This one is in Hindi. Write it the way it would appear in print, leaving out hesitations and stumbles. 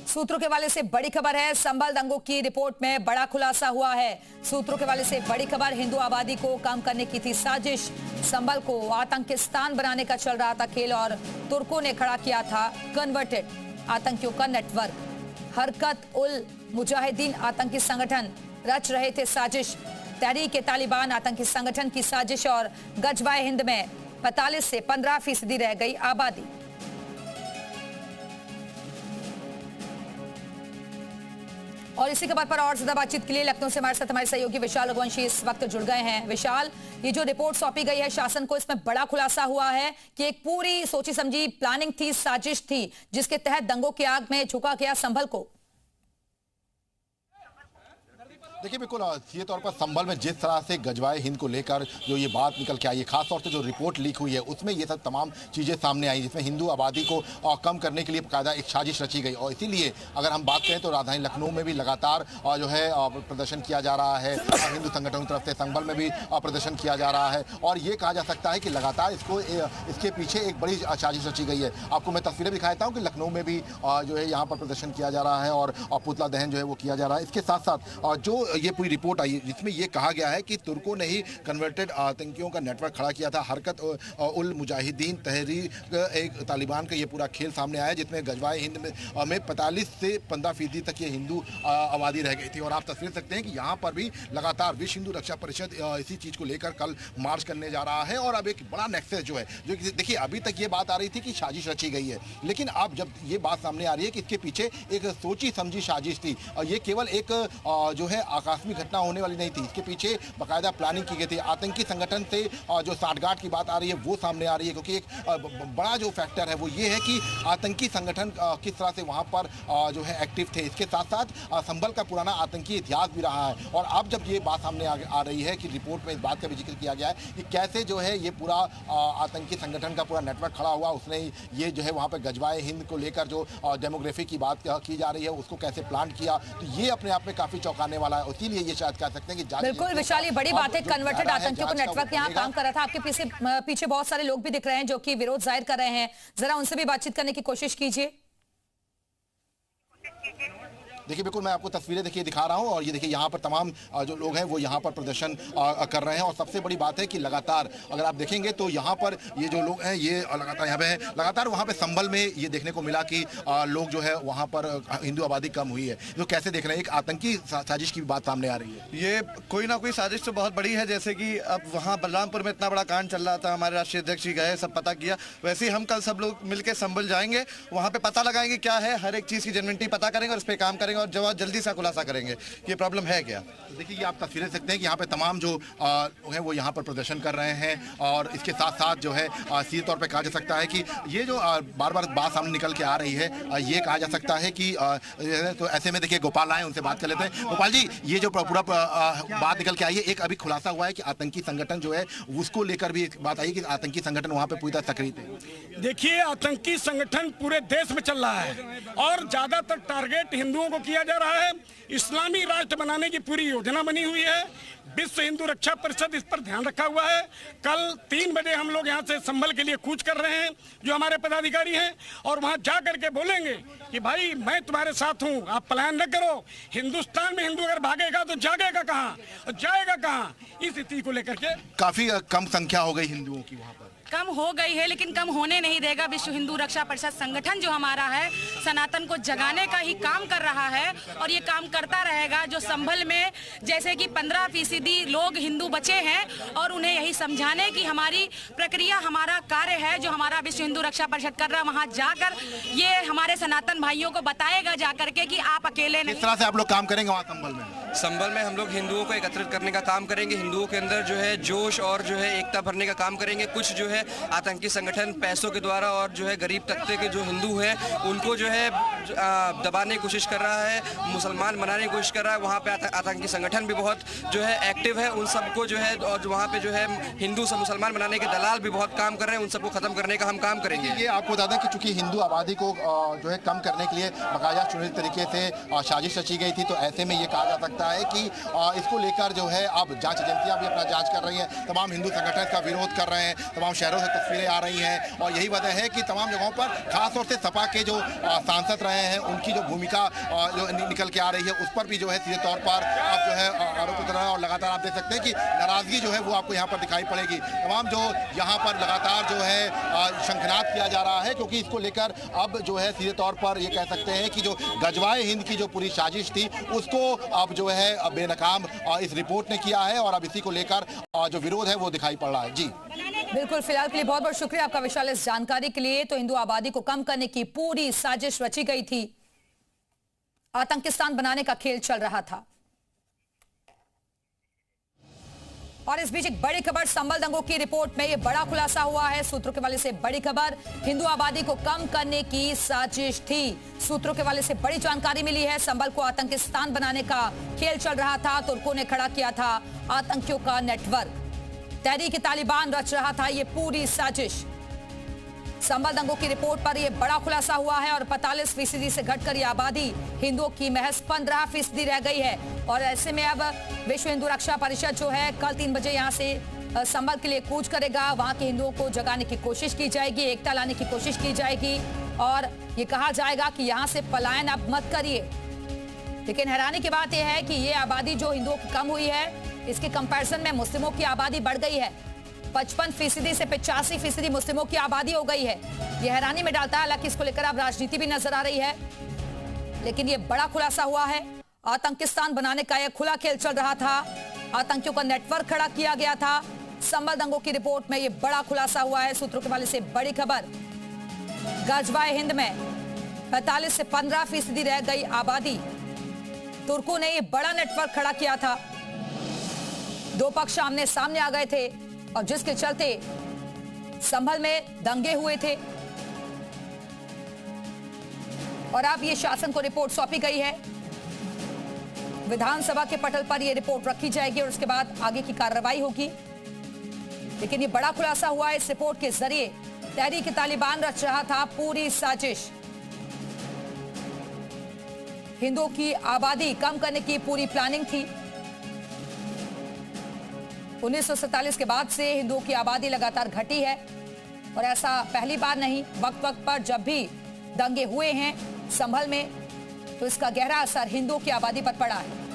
सूत्रों के हवाले से बड़ी खबर है। संभल दंगों की रिपोर्ट में बड़ा खुलासा हुआ है। सूत्रों के हवाले से बड़ी खबर, हिंदू आबादी को कम करने की थी साजिश। संभल को आतंकिस्तान बनाने का चल रहा था खेल और तुर्कों ने खड़ा किया था कन्वर्टेड आतंकियों का नेटवर्क। हरकत उल मुजाहिदीन आतंकी संगठन रच रहे थे साजिश। तहरीक-ए-तालिबान आतंकी संगठन की साजिश और गजवाए हिंद में 45 से 15% रह गई आबादी। और इसी खबर पर और ज्यादा बातचीत के लिए लखनऊ से हमारे साथ हमारे सहयोगी विशाल रघुवंशी इस वक्त जुड़ गए हैं। विशाल, ये जो रिपोर्ट सौंपी गई है शासन को, इसमें बड़ा खुलासा हुआ है कि एक पूरी सोची समझी प्लानिंग थी, साजिश थी, जिसके तहत दंगों की आग में झुका गया संभल को। देखिए, बिल्कुल सीधे तौर पर संभल में जिस तरह से गजवाए हिंद को लेकर जो ये बात निकल के आई है, खासतौर से जो रिपोर्ट लीक हुई है उसमें ये सब तमाम चीज़ें सामने आई, जिसमें हिंदू आबादी को कम करने के लिए बाकायदा एक साजिश रची गई। और इसीलिए अगर हम बात करें तो राजधानी लखनऊ में भी लगातार जो है प्रदर्शन किया जा रहा है, हिंदू संगठनों की तरफ से संभल में भी प्रदर्शन किया जा रहा है। और ये कहा जा सकता है कि लगातार इसके पीछे एक बड़ी साजिश रची गई है। आपको मैं तस्वीरें दिखा देता हूँ कि लखनऊ में भी जो है यहाँ पर प्रदर्शन किया जा रहा है और पुतला दहन जो है वो किया जा रहा है। इसके साथ साथ जो ये पूरी रिपोर्ट आई जिसमें यह कहा गया है कि तुर्कों ने ही कन्वर्टेड आतंकियों का नेटवर्क खड़ा किया था। हरकत उल मुजाहिदीन तहरीक तालिबान का ये पूरा खेल सामने आया, जिसमें गजवाए हिंद में 45 से 15% तक ये हिंदू आबादी रह गई थी। और आप तस्वीर सकते हैं कि यहाँ पर भी लगातार विश्व हिंदू रक्षा परिषद इसी चीज़ को लेकर कल मार्च करने जा रहा है। और अब एक बड़ा नेक्सस जो है, जो देखिए अभी तक ये बात आ रही थी कि साजिश रची गई है, लेकिन अब जब ये बात सामने आ रही है कि इसके पीछे एक सोची समझी साजिश थी और ये केवल एक जो है आकस्मिक घटना होने वाली नहीं थी, इसके पीछे बाकायदा प्लानिंग की गई थी। आतंकी संगठन से जो साठगांठ की बात आ रही है वो सामने आ रही है, क्योंकि एक बड़ा जो फैक्टर है वो ये है कि आतंकी संगठन किस तरह से वहां पर जो है एक्टिव थे। इसके साथ साथ संभल का पुराना आतंकी इतिहास भी रहा है। और अब जब ये बात सामने आ रही है कि रिपोर्ट में इस बात का भी जिक्र किया गया है कि कैसे जो है ये पूरा आतंकी संगठन का पूरा नेटवर्क खड़ा हुआ, उसने ये जो है वहां पर गजवाए हिंद को लेकर जो डेमोग्राफी की बात की जा रही है उसको कैसे प्लान किया, तो ये अपने आप में काफी चौंकाने वाला है। इसीलिए ये शायद कह सकते हैं कि बिल्कुल विशाली, बड़ी बात है, कन्वर्टेड आतंकियों का नेटवर्क यहाँ काम कर रहा था। आपके पीछे बहुत सारे लोग भी दिख रहे हैं जो कि विरोध जाहिर कर रहे हैं, जरा उनसे भी बातचीत करने की कोशिश कीजिए। देखिए, बिल्कुल मैं आपको तस्वीरें देखिए दिखा रहा हूं और ये देखिए यहाँ पर तमाम जो लोग हैं वो यहाँ पर प्रदर्शन कर रहे हैं। और सबसे बड़ी बात है कि लगातार अगर आप देखेंगे तो यहाँ पर ये जो लोग हैं ये लगातार यहाँ पे हैं। लगातार वहाँ पे संभल में ये देखने को मिला कि लोग जो है वहाँ पर हिंदू आबादी कम हुई है। तो कैसे देख रहे हैं, एक आतंकी साजिश की बात सामने आ रही है? ये कोई ना कोई साजिश तो बहुत बड़ी है। जैसे कि अब वहाँ बलरामपुर में इतना बड़ा कांड चल रहा था, हमारे राष्ट्रीय अध्यक्ष जी गए, सब पता किया। वैसे ही हम कल सब लोग मिलकर संभल जाएंगे, वहाँ पे पता लगाएंगे क्या है, हर एक चीज़ की जेन्युइनिटी पता करेंगे और इस पर काम करेंगे और जवाब जल्दी से खुलासा करेंगे कि प्रॉब्लम है क्या। देखिए, ये आप तस्वीरें सकते हैं कि यहाँ पे तमाम जो लोग हैं वो यहाँ पर प्रदर्शन कर रहे हैं। और इसके साथ साथ जो है सीधे तौर पे कहा जा सकता है कि ये जो बार बार बात सामने निकल के आ रही है, ये कहा जा सकता है कि तो ऐसे में देखिए गोपाल आए, उनसे बात कर लेते हैं। गोपाल जी, ये जो पूरा बात निकल के आई है, एक अभी खुलासा हुआ है कि आतंकी संगठन जो है उसको लेकर भी एक बात आई कि आतंकी संगठन वहाँ पे पूरी तरह सक्रिय थे। देखिए, आतंकी संगठन पूरे देश में चल रहा है और ज्यादातर टारगेट हिंदुओं को किया जा रहा है। इस्लामी राष्ट्र बनाने की पूरी योजना बनी हुई है। विश्व हिंदू रक्षा परिषद इस पर ध्यान रखा हुआ है। कल 3 बजे हम लोग यहाँ से संभल के लिए कूच कर रहे हैं, जो हमारे पदाधिकारी हैं, और वहाँ जा करके बोलेंगे कि भाई मैं तुम्हारे साथ हूँ, आप पलायन न करो। हिंदुस्तान में हिंदू अगर भागेगा तो जागेगा कहाँ और जाएगा कहाँ, इस स्थिति को लेकर के काफी कम संख्या हो गई हिंदुओं की वहाँ पर। कम हो गई है, लेकिन कम होने नहीं देगा। विश्व हिंदू रक्षा परिषद संगठन जो हमारा है, सनातन को जगाने का ही काम कर रहा है और ये काम करता रहेगा। जो संभल में जैसे कि 15% लोग हिंदू बचे हैं और उन्हें यही समझाने की हमारी प्रक्रिया, हमारा कार्य है जो हमारा विश्व हिंदू रक्षा परिषद कर रहा है। वहाँ जाकर ये हमारे सनातन भाइयों को बताएगा जाकर के कि आप अकेले नहीं। किस तरह से आप लोग काम करेंगे वहाँ संभल में? संभल में हम लोग हिंदुओं को एकत्रित करने का काम करेंगे, हिंदुओं के अंदर जो है जोश और जो है एकता भरने का काम करेंगे। कुछ जो है आतंकी संगठन पैसों के द्वारा और जो है गरीब तबके के जो हिंदू हैं उनको जो है दबाने की कोशिश कर रहा है, मुसलमान बनाने की कोशिश कर रहा है। वहाँ पे आतंकी संगठन भी बहुत जो है एक्टिव है, उन सबको जो है, और वहाँ पे जो है हिंदू से मुसलमान बनाने के दलाल भी बहुत काम कर रहे हैं, उन सबको खत्म करने का हम काम करेंगे। ये आपको बता दें कि चूंकि हिंदू आबादी को जो है कम करने के लिए बाकायदा चुनित तरीके से साजिश रची गई थी, तो ऐसे में ये कहा जा सकता लगता है कि इसको लेकर जो है अब जांच एजेंसियां भी अपना जांच कर रही हैं, तमाम हिंदू संगठन इसका विरोध कर रहे हैं, तमाम शहरों से तस्वीरें आ रही हैं और यही वजह है कि तमाम जगहों पर खासतौर से सपा के जो सांसद रहे हैं उनकी जो भूमिका जो निकल के आ रही है उस पर भी जो है सीधे तौर पर आप जो है आरोप कर रहे हैं और लगातार आप देख सकते हैं कि नाराजगी जो है वो आपको यहाँ पर दिखाई पड़ेगी। तमाम जो यहाँ पर लगातार जो है शंखनाद किया जा रहा है क्योंकि इसको लेकर अब जो है सीधे तौर पर ये कह सकते हैं कि जो गजवाए हिंद की जो पूरी साजिश थी उसको अब जो है बेनकाम इस रिपोर्ट ने किया है और अब इसी को लेकर जो विरोध है वो दिखाई पड़ रहा है। जी बिल्कुल, फिलहाल के लिए बहुत बहुत शुक्रिया आपका विशाल इस जानकारी के लिए। तो हिंदू आबादी को कम करने की पूरी साजिश रची गई थी, आतंकिस्तान बनाने का खेल चल रहा था। और इस बीच एक बड़ी खबर, संभल दंगों की रिपोर्ट में ये बड़ा खुलासा हुआ है। सूत्रों के वाले से बड़ी खबर, हिंदू आबादी को कम करने की साजिश थी। सूत्रों के वाले से बड़ी जानकारी मिली है, संभल को आतंकिस्तान बनाने का खेल चल रहा था। तुर्कों ने खड़ा किया था आतंकियों का नेटवर्क, तहरीक-ए-तालिबान रच रहा था ये पूरी साजिश। संभल दंगों की रिपोर्ट पर यह बड़ा खुलासा हुआ है और 45% से घटकर यह आबादी हिंदुओं की महज 15% रह गई है। और ऐसे में अब विश्व हिंदू रक्षा परिषद जो है कल 3 बजे यहाँ से संभल के लिए कूच करेगा। वहां के हिंदुओं को जगाने की कोशिश की जाएगी, एकता लाने की कोशिश की जाएगी और ये कहा जाएगा कि यहाँ से पलायन अब मत करिए। लेकिन हैरानी की बात यह है कि ये आबादी जो हिंदुओं की कम हुई है, इसके कंपैरिजन में मुस्लिमों की आबादी बढ़ गई है। 55% से 85% मुस्लिमों की आबादी हो गई है। यह हैरानी में डालता है। हालांकि इसको लेकर अब राजनीति भी नजर आ रही है, लेकिन यह बड़ा खुलासा हुआ है। आतंकिस्तान बनाने का यह खुला खेल चल रहा था, आतंकियों का नेटवर्क खड़ा किया गया था। संभल दंगों की रिपोर्ट में यह बड़ा खुलासा हुआ है। सूत्रों के वाले से बड़ी खबर, गजवाए हिंद में 45 से 15% रह गई आबादी। तुर्कों ने यह बड़ा नेटवर्क खड़ा किया था। दो पक्ष आमने सामने आ गए थे और जिसके चलते संभल में दंगे हुए थे और अब ये शासन को रिपोर्ट सौंपी गई है। विधानसभा के पटल पर यह रिपोर्ट रखी जाएगी और उसके बाद आगे की कार्रवाई होगी। लेकिन ये बड़ा खुलासा हुआ है इस रिपोर्ट के जरिए, तहरीक-ए-तालिबान रच रहा था पूरी साजिश। हिंदुओं की आबादी कम करने की पूरी प्लानिंग थी। 1947 के बाद से हिंदुओं की आबादी लगातार घटी है और ऐसा पहली बार नहीं, वक्त वक्त पर जब भी दंगे हुए हैं संभल में तो इसका गहरा असर हिंदुओं की आबादी पर पड़ा है।